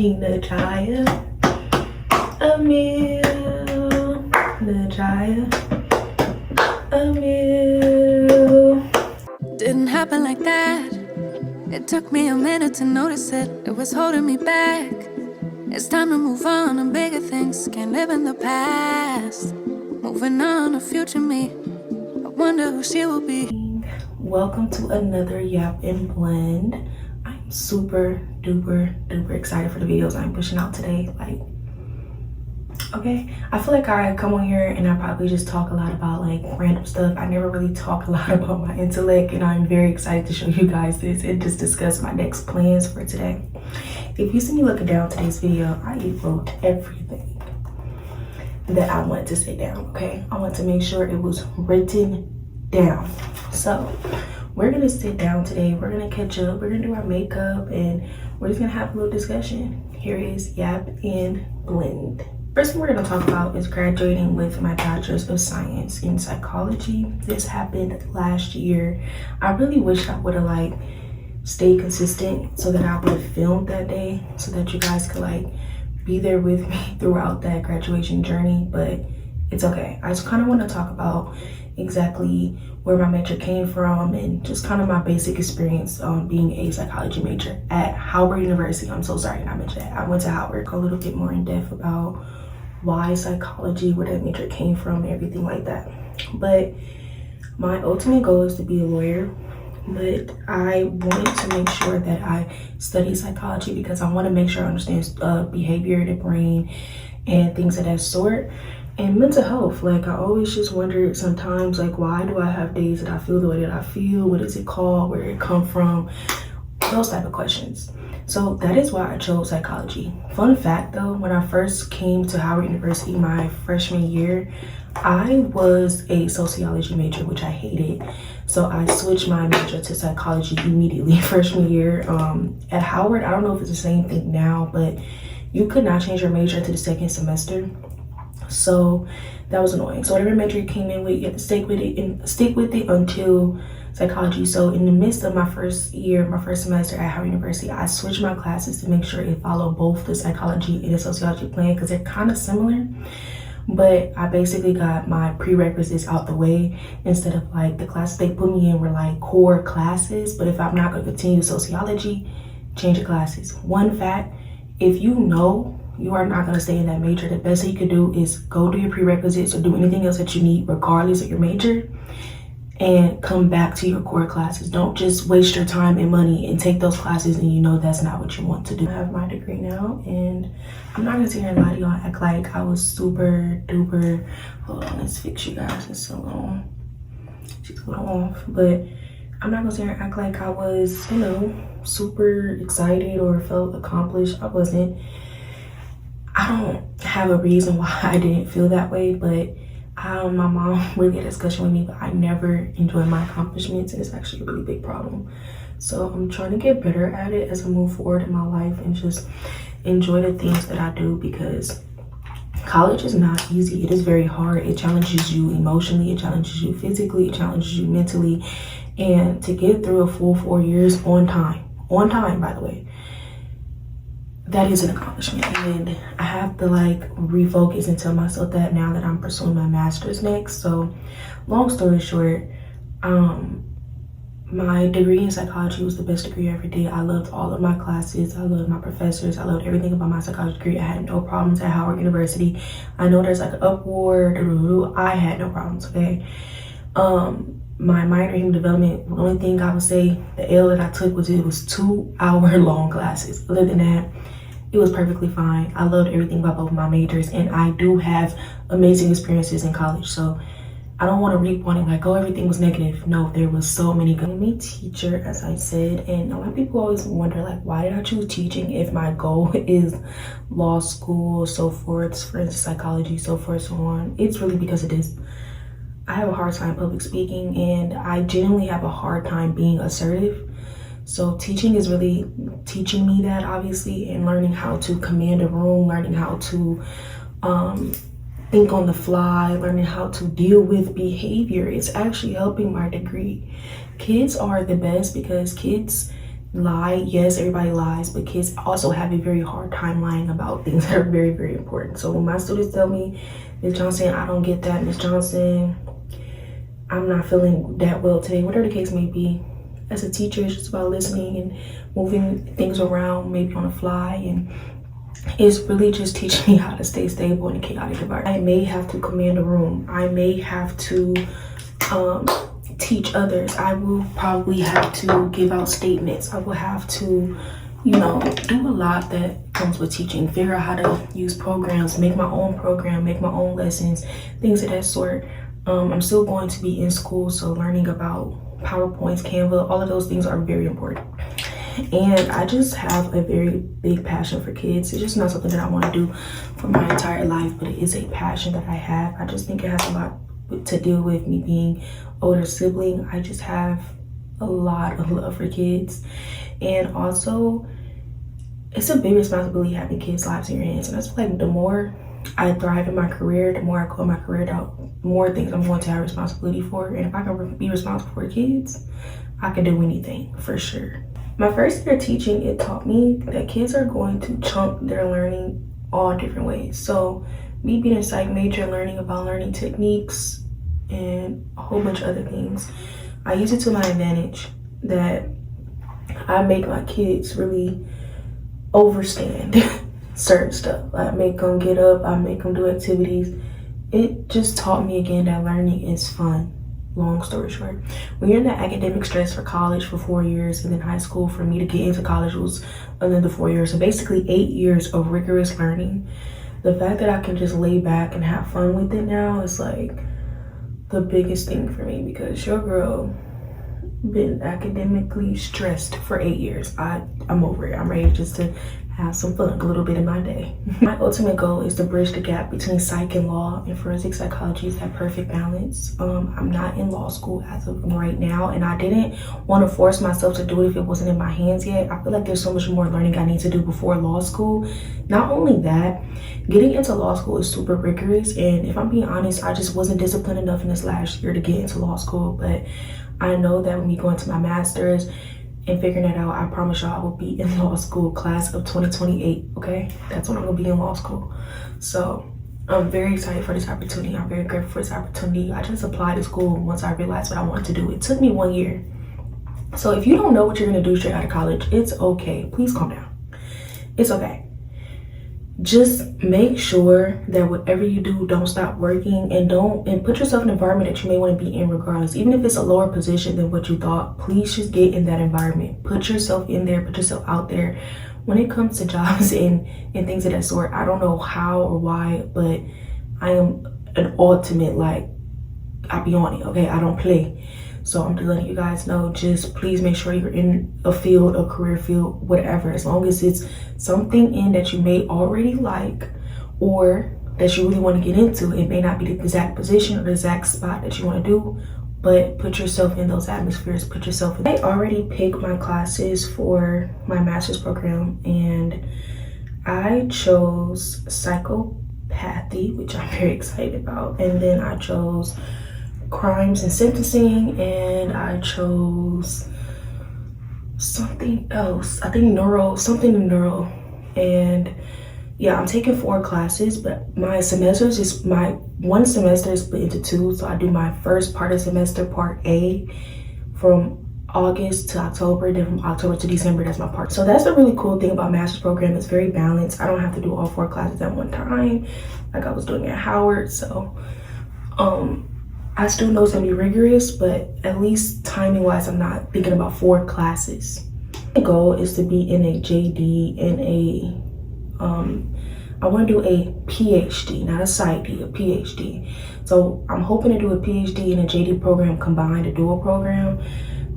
watching Najaya, Emil, Najaya, Emil. Didn't happen like that. It took me a minute to notice it. It was holding me back. It's time to move on to bigger things. Can't live in the past. Moving on to future me. I wonder who she will be. Welcome to another Yap and Blend. I'm super duper excited for the videos I'm pushing out today. Like, okay, I feel like I come on here and I probably just talk a lot about like random stuff. I never really talk a lot about my intellect, and I'm very excited to show you guys this and just discuss my next plans for today. If you see me looking down today's video, I wrote everything that I wanted to say down, okay? I want to make sure it was written down. So we're gonna sit down today, we're gonna catch up, we're gonna do our makeup, and we're just gonna have a little discussion. Here is Yap and Blend. First thing we're gonna talk about is graduating with my bachelor's of science in psychology. This happened last year. I really wish I would have like stayed consistent so that I would have filmed that day so that you guys could like be there with me throughout that graduation journey, but it's okay. I just kind of want to talk about exactly where my major came from and just kind of my basic experience being a psychology major at Howard University. I'm so sorry I mentioned that. I went to Howard. Go a little bit more in depth about why psychology, where that major came from, everything like that. But my ultimate goal is to be a lawyer, but I wanted to make sure that I study psychology because I want to make sure I understand behavior, the brain, and things of that sort. And mental health, like I always just wondered sometimes, like, why do I have days that I feel the way that I feel? What is it called? Where did it come from? Those type of questions. So that is why I chose psychology. Fun fact though, when I first came to Howard University my freshman year, I was a sociology major, which I hated. So I switched my major to psychology immediately freshman year. At Howard, I don't know if it's the same thing now, but you could not change your major into the second semester. So that was annoying. So whatever major you came in with, you have to stick with it until psychology. So in the midst of my first year, my first semester at Howard University, I switched my classes to make sure it followed both the psychology and the sociology plan because they're kind of similar. But I basically got my prerequisites out the way instead of like the classes they put me in were like core classes. But if I'm not going to continue sociology, change your classes. One fact, if you know you are not going to stay in that major, the best thing you can do is go do your prerequisites or do anything else that you need regardless of your major and come back to your core classes. Don't just waste your time and money and take those classes and you know that's not what you want to do. I have my degree now, and I'm not going to sit here and lie to y'all, act like I was super duper. Hold on, let's fix you guys. It's so long. She's a little off, but I'm not going to sit here and act like I was, you know, super excited or felt accomplished. I wasn't. I don't have a reason why I didn't feel that way, but my mom really had a discussion with me, but I never enjoy my accomplishments, and it's actually a really big problem. So I'm trying to get better at it as I move forward in my life and just enjoy the things that I do, because college is not easy. It is very hard. It challenges you emotionally, it challenges you physically, it challenges you mentally, and to get through a full 4 years on time, by the way, that is an accomplishment. And I have to like refocus and tell myself that now that I'm pursuing my master's next. So long story short, my degree in psychology was the best degree I ever did. I loved all of my classes. I loved my professors. I loved everything about my psychology degree. I had no problems at Howard University. I know there's like an upward, I had no problems, okay? My minor in human development, the only thing I would say, the L that I took was it was 2-hour long classes. Other than that, it was perfectly fine. I loved everything about both of my majors, and I do have amazing experiences in college. So I don't want to reap on it like, oh, everything was negative. No, there was so many good. I'm a teacher, as I said, and a lot of people always wonder like, why did I choose teaching if my goal is law school, so forth, for instance, psychology, so forth, so on. It's really because it is. I have a hard time public speaking, and I genuinely have a hard time being assertive. So teaching is really teaching me that, obviously, and learning how to command a room, learning how to think on the fly, learning how to deal with behavior. It's actually helping my degree. Kids are the best because kids lie. Yes, everybody lies, but kids also have a very hard time lying about things that are very, very important. So when my students tell me, Ms. Johnson, I don't get that, Ms. Johnson, I'm not feeling that well today, whatever the case may be, as a teacher, it's just about listening and moving things around, maybe on the fly, and it's really just teaching me how to stay stable in a chaotic environment. I may have to command a room. I may have to teach others. I will probably have to give out statements. I will have to, you know, do a lot that comes with teaching. Figure out how to use programs, make my own program, make my own lessons, things of that sort. I'm still going to be in school, so learning about PowerPoints, Canva, all of those things are very important. And I just have a very big passion for kids. It's just not something that I want to do for my entire life, but it is a passion that I have. I just think it has a lot to do with me being older sibling. I just have a lot of love for kids, and also it's a big responsibility having kids' lives in your hands. And I feel like the more I thrive in my career, the more I go in my career, the more things I'm going to have responsibility for. And if I can be responsible for kids, I can do anything for sure. My first year teaching, it taught me that kids are going to chunk their learning all different ways. So me being a psych major, learning about learning techniques and a whole bunch of other things, I use it to my advantage that I make my kids really overstand certain stuff. I make them get up, I make them do activities. It just taught me again that learning is fun. Long story short, when you're in that academic stress for college for 4 years, and then high school for me to get into college was another 4 years, so basically 8 years of rigorous learning, the fact that I can just lay back and have fun with it now is like the biggest thing for me, because your girl been academically stressed for 8 years. I'm over it. I'm ready just to have some fun a little bit in my day. My ultimate goal is to bridge the gap between psych and law, and forensic psychology is that perfect balance. I'm not in law school as of right now, and I didn't want to force myself to do it if it wasn't in my hands yet. I feel like there's so much more learning I need to do before law school. Not only that, getting into law school is super rigorous, and if I'm being honest, I just wasn't disciplined enough in this last year to get into law school. But I know that when we go into my master's and figuring that out, I promise y'all I will be in law school, class of 2028, okay? That's when I'm gonna be in law school. So I'm very excited for this opportunity. I'm very grateful for this opportunity. I just applied to school once I realized what I wanted to do. It took me 1 year. So if you don't know what you're gonna do straight out of college, it's okay. Please calm down. It's okay. Just make sure that whatever you do, don't stop working, and put yourself in an environment that you may want to be in regardless. Even if it's a lower position than what you thought, please just get in that environment. Put yourself in there, put yourself out there. When it comes to jobs and things of that sort, I don't know how or why, but I am an ultimate, like, I be on it, okay? I don't play. So I'm just letting you guys know, just please make sure you're in a field, a career field, whatever, as long as it's something in that you may already like or that you really want to get into. It may not be the exact position or the exact spot that you want to do, but put yourself in those atmospheres, put yourself in. I already picked my classes for my master's program, and I chose psychopathy, which I'm very excited about, and then I chose crimes and sentencing, and I chose something else. I think neuro. And yeah, I'm taking 4 classes, but my semesters is my one semester is split into 2. So I do my first part of semester, part A, from August to October, then from October to December, that's my part. So that's the really cool thing about master's program. It's very balanced. I don't have to do all 4 classes at one time like I was doing at Howard. So I still know it's gonna be rigorous, but at least timing wise, I'm not thinking about 4 classes. My goal is to be in a JD and I want to do a PhD, not a PsyD, a PhD. So I'm hoping to do a PhD and a JD program combined, a dual program,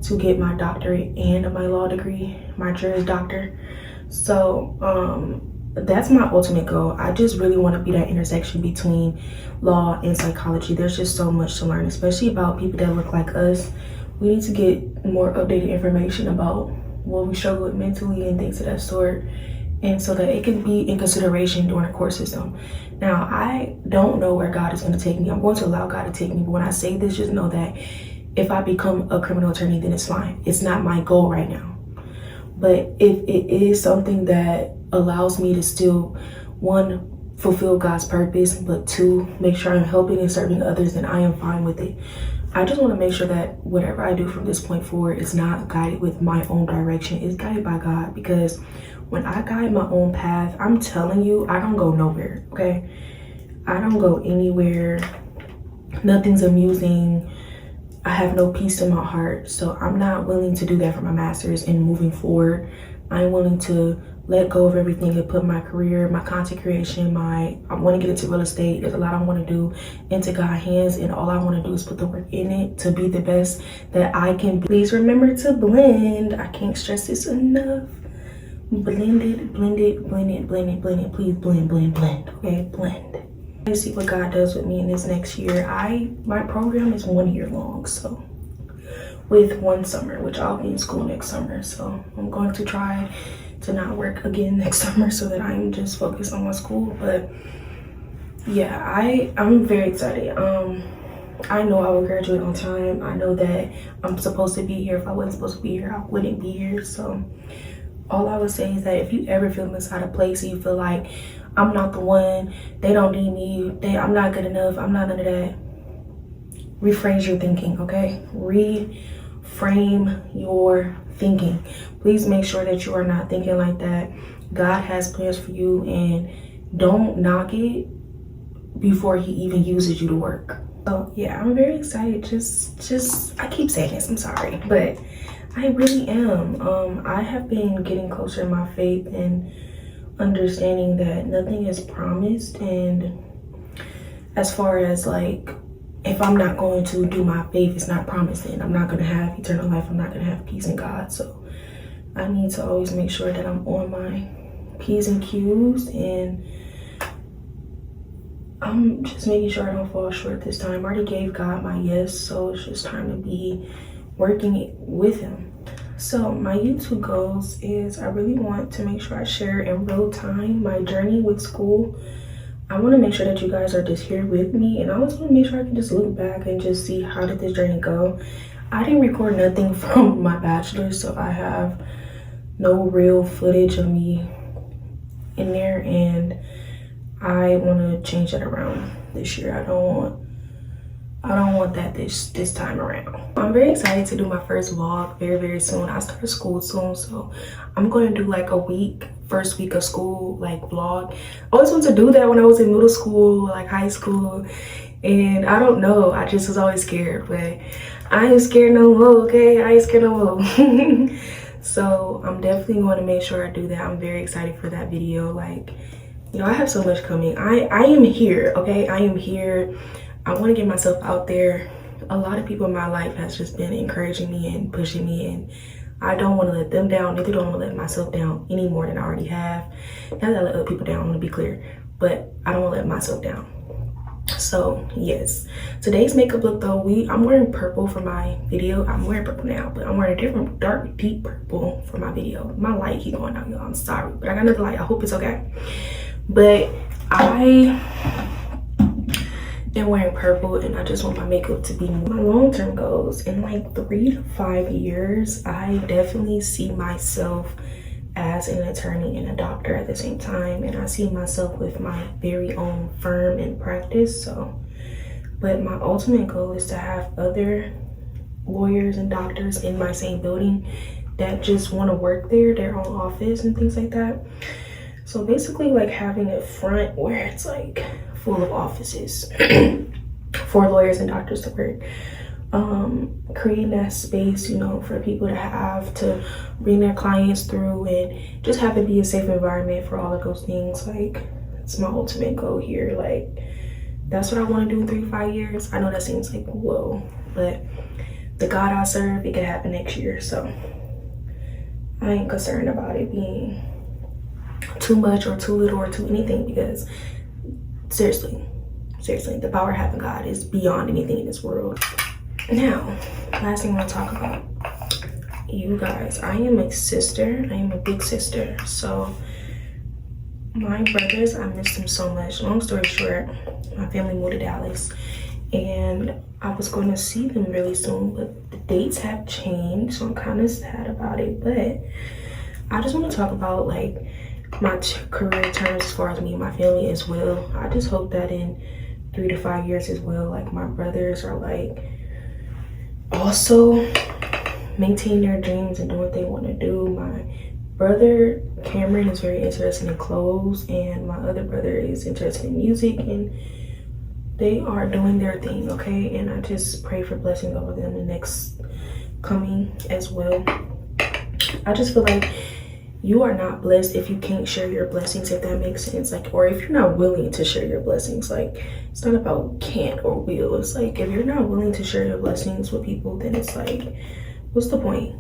to get my doctorate and my law degree, my Juris Doctor. So that's my ultimate goal. I just really want to be that intersection between law and psychology. There's just so much to learn, especially about people that look like us. We need to get more updated information about what we struggle with mentally and things of that sort, and so that it can be in consideration during the court system. Now, I don't know where God is going to take me. I'm going to allow God to take me, but when I say this, just know that if I become a criminal attorney, then it's fine. It's not my goal right now. But if it is something that allows me to still, one, fulfill God's purpose, but two, make sure I'm helping and serving others, then I am fine with it. I just want to make sure that whatever I do from this point forward is not guided with my own direction. It's guided by God, because when I guide my own path, I'm telling you, I don't go nowhere, okay? I don't go anywhere. Nothing's amusing. I have no peace in my heart. So I'm not willing to do that for my master's and moving forward. I'm willing to let go of everything and put my career, my content creation, I want to get into real estate. There's a lot I want to do into God's hands, and all I want to do is put the work in it to be the best that I can be. Please remember to blend. I can't stress this enough. Blend it, blend it, blend it, blend it, blend it. Please blend, blend, blend. Okay, blend. Let's see what God does with me in this next year. My program is 1 year long, so with 1 summer, which I'll be in school next summer. So I'm going to try to not work again next summer so that I'm just focused on my school. But yeah, I'm very excited. I know I will graduate on time. I know that I'm supposed to be here. If I wasn't supposed to be here, I wouldn't be here. So all I would say is that if you ever feel this out of place, and you feel like I'm not the one, they don't need me, I'm not good enough, I'm not none of that, rephrase your thinking, okay? Reframe your thinking. Please make sure that you are not thinking like that. God has plans for you, and don't knock it before he even uses you to work. So yeah, I'm very excited. Just I keep saying this, I'm sorry, but I really am. I have been getting closer in my faith and understanding that nothing is promised. And as far as like, if I'm not going to do my faith, it's not promised, then I'm not going to have eternal life. I'm not going to have peace in God. So I need to always make sure that I'm on my P's and Q's, and I'm just making sure I don't fall short this time. I already gave God my yes, so it's just time to be working with him. So my YouTube goals is I really want to make sure I share in real time my journey with school. I want to make sure that you guys are just here with me, and I also want to make sure I can just look back and just see how did this journey go. I didn't record nothing from my bachelor, so I have no real footage of me in there, and I want to change that around this year. I don't want that this time around. I'm very excited to do my first vlog very soon. I start school soon, so I'm going to do like first week of school, like vlog. I always wanted to do that when I was in middle school, like high school, and I don't know, I just was always scared, but I ain't scared no more, okay? I ain't scared no more. So I'm definitely going to make sure I do that. I'm very excited for that video. Like, you know, I have so much coming. I am here, okay? I am here. I want to get myself out there. A lot of people in my life has just been encouraging me and pushing me, and I don't want to let them down. Neither do I want to let myself down any more than I already have. Not that I let other people down, I want to be clear, but I don't want to let myself down. So yes, today's makeup look though, I'm wearing purple for my video. I'm wearing purple now, but I'm wearing a different dark deep purple for my video. My light keep going out, y'all. I'm sorry, but I got another light. I hope it's okay. But I am wearing purple, and I just want my makeup to be more. My long-term goals in like 3 to 5 years, I definitely see myself as an attorney and a doctor at the same time, and I see myself with my very own firm and practice. So, but my ultimate goal is to have other lawyers and doctors in my same building that just want to work there, their own office and things like that. So basically like having a front where it's like full of offices for lawyers and doctors to work. Creating that space, you know, for people to have to bring their clients through, and just have it be a safe environment for all of those things. Like, it's my ultimate goal here. Like, that's what I want to do in 3 to 5 years. I know that seems like whoa, but the God I serve, it could happen next year. So I ain't concerned about it being too much or too little or too anything, because seriously, the power of having God is beyond anything in this world. Now, last thing I want to talk about, you guys, I am a sister. I am a big sister. So my brothers, I miss them so much. Long story short, my family moved to Dallas, and I was going to see them really soon, but the dates have changed, so I'm kind of sad about it. But I just want to talk about like my career terms as far as me and my family as well. I just hope that in 3 to 5 years as well, like my brothers are like also maintain their dreams and do what they want to do. My brother Cameron is very interested in clothes, and my other brother is interested in music, and they are doing their thing, okay? And I just pray for blessings over them the next coming as well. I just feel like you are not blessed if you can't share your blessings, if that makes sense. Like, or if you're not willing to share your blessings. Like, it's not about can't or will. It's like, if you're not willing to share your blessings with people, then it's like, what's the point?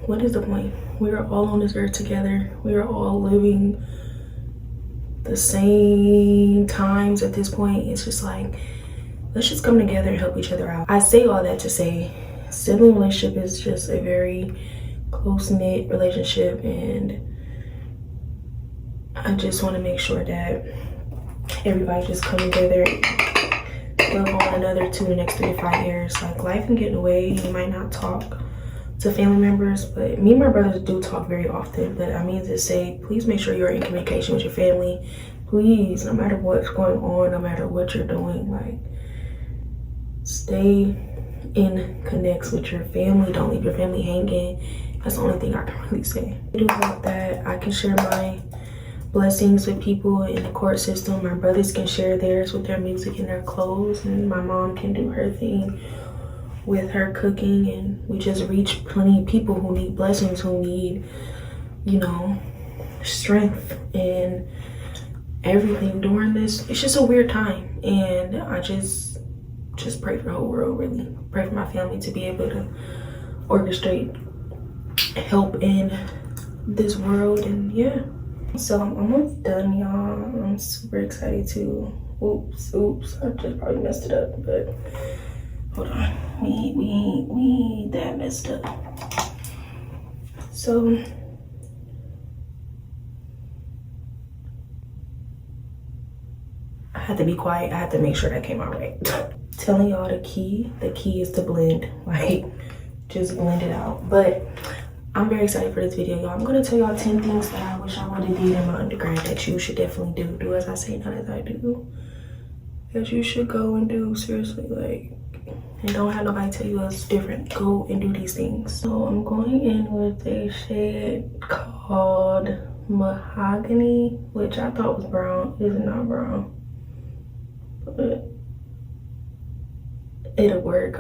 What is the point? We are all on this earth together. We are all living the same times at this point. It's just like, let's just come together and help each other out. I say all that to say, sibling relationship is just a very close-knit relationship, and I just want to make sure that everybody just come together and love one another to the next 3 to 5 years. Like, life can get in the way. You might not talk to family members, but me and my brothers do talk very often. But I mean to say, please make sure you're in communication with your family. Please, no matter what's going on, no matter what you're doing, like, stay in connects with your family. Don't leave your family hanging. That's the only thing I can really say. I do hope that I can share my blessings with people in the court system. My brothers can share theirs with their music and their clothes, and my mom can do her thing with her cooking, and we just reach plenty of people who need blessings, who need, you know, strength and everything during this. It's just a weird time, and I just pray for the whole world, really. Pray for my family to be able to orchestrate help in this world, and yeah. So I'm almost done, y'all. I'm super excited to, oops, I just probably messed it up, but hold on. We ain't that messed up. So I had to be quiet. I had to make sure that came out right. Telling y'all the key is to blend. Like, just blend it out. But I'm very excited for this video, y'all. I'm gonna tell y'all 10 things that I wish I would have did in my undergrad that you should definitely do. Do as I say, not as I do. That you should go and do, seriously, like, and don't have nobody tell you it's different. Go and do these things. So I'm going in with a shade called Mahogany, which I thought was brown. It's not brown, but it'll work.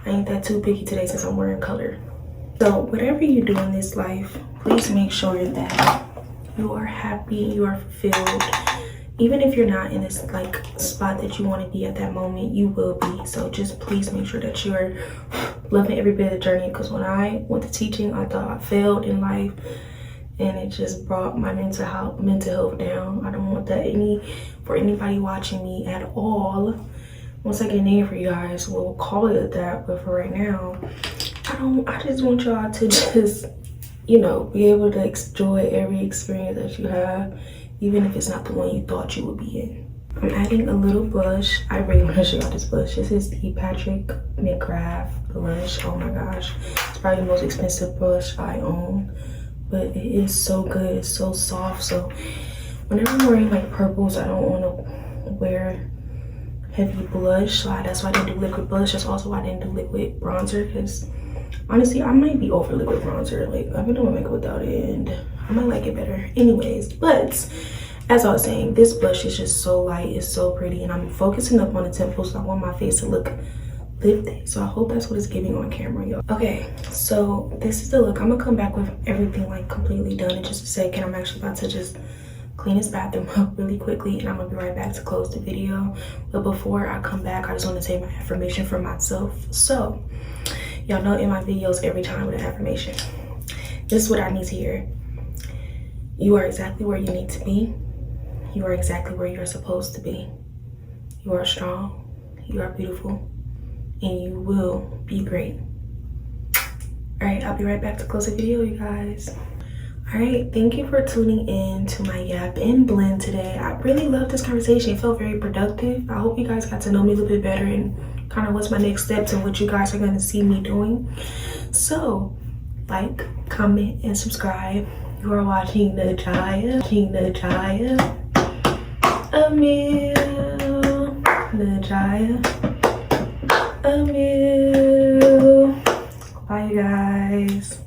I ain't that too picky today since I'm wearing color. So whatever you do in this life, please make sure that you are happy, you are fulfilled. Even if you're not in this like spot that you want to be at that moment, you will be. So just please make sure that you're loving every bit of the journey, because when I went to teaching, I thought I failed in life, and it just brought my mental health down. I don't want that for anybody watching me at all. Once I get a name for you guys, we'll call it that. But for right now, I just want y'all to just, you know, be able to enjoy every experience that you have, even if it's not the one you thought you would be in. I'm adding a little blush. I really want to show y'all this blush. This is the Patrick McGrath blush. Oh my gosh. It's probably the most expensive blush I own, but it is so good. It's so soft. So whenever I'm wearing like purples, I don't want to wear heavy blush. So that's why I didn't do liquid blush. That's also why I didn't do liquid bronzer, because honestly, I might be over liquid bronzer. Like, I've been doing makeup without it, and I might like it better anyways. But as I was saying, this blush is just so light. It's so pretty, and I'm focusing up on the temples. So I want my face to look lifted. So I hope that's what it's giving on camera, y'all. Okay, so this is the look. I'm gonna come back with everything like completely done in just a second. I'm actually about to just clean this bathroom up really quickly, and I'm gonna be right back to close the video. But before I come back, I just want to say my affirmation for myself. So y'all know in my videos every time with an affirmation, this is what I need to hear. You are exactly where you need to be. You are exactly where you're supposed to be. You are strong, you are beautiful, and you will be great. All right, I'll be right back to close the video, you guys. All right, thank you for tuning in to my Yap and Blend today. I really loved this conversation. It felt very productive. I hope you guys got to know me a little bit better and kind of what's my next steps and what you guys are going to see me doing. So like, comment, and subscribe. You are watching the Jaya, Emil, the Jaya, Emil. Bye, you guys.